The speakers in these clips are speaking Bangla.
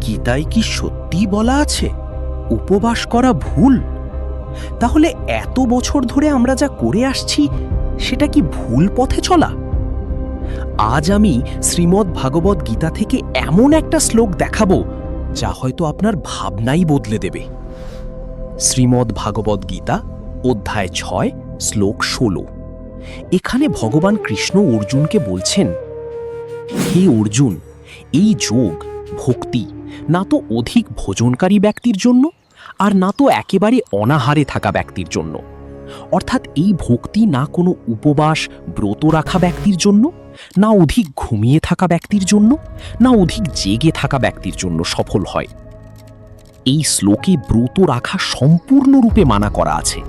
গীতায় কি সত্যি বলা আছে উপবাস করা ভুল? তাহলে এত বছর ধরে আমরা যা করে আসছি সেটা কি ভুল পথে চলা? আজ আমি শ্রীমদ্ ভাগবত গীতা থেকে এমন একটা শ্লোক দেখাবো যা হয়তো আপনার ভাবনাই বদলে দেবে। শ্রীমদ্ ভাগবত গীতা অধ্যায় 6 শ্লোক 16। এখানে ভগবান কৃষ্ণ অর্জুনকে বলছেন, হে অর্জুন, এই যোগ ভক্তি না তো অধিক ভোজনকারী ব্যক্তির জন্য আর না তো একেবারে অনাহারে থাকা ব্যক্তির জন্য। অর্থাৎ এই ভক্তি না কোনো উপবাস ব্রত রাখা ব্যক্তির জন্য, না অধিক ঘুমিয়ে থাকা ব্যক্তির জন্য, না অধিক জেগে থাকা ব্যক্তির জন্য সফল হয়। এই শ্লোকে ব্রত রাখা সম্পূর্ণরূপে মানা করা আছে।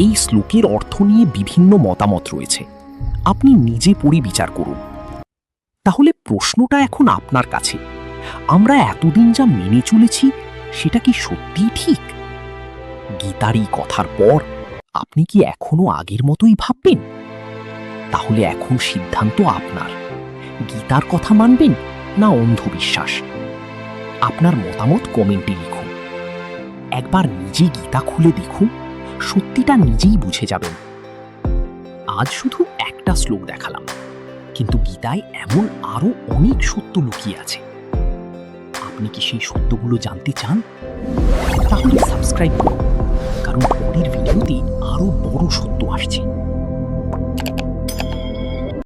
এই শ্লোকের অর্থ নিয়ে বিভিন্ন মতামত রয়েছে, আপনি নিজে পড়ে বিচার করুন। তাহলে প্রশ্নটা এখন আপনার কাছে, আমরা এতদিন যা মেনে চলেছি সেটা কি সত্যিই ঠিক? গীতার এই কথার পর আপনি কি এখনো আগের মতোই ভাববেন? তাহলে এখন সিদ্ধান্ত আপনার, গীতার কথা মানবেন না অন্ধবিশ্বাস। আপনার মতামত কমেন্টে লিখুন। একবার নিজে গীতা খুলে দেখুন, সত্যিটা নিজেই বুঝে যাবেন। আজ শুধু একটা শ্লোক দেখালাম, কিন্তু গীতায় এমন আরো অনেক সত্য লুকিয়ে আছে। আপনি কি সেই সত্যগুলো জানতে চান? তাহলে সাবস্ক্রাইব করুন, কারণ পরের ভিডিওতে আরো বড় সত্য আসছে।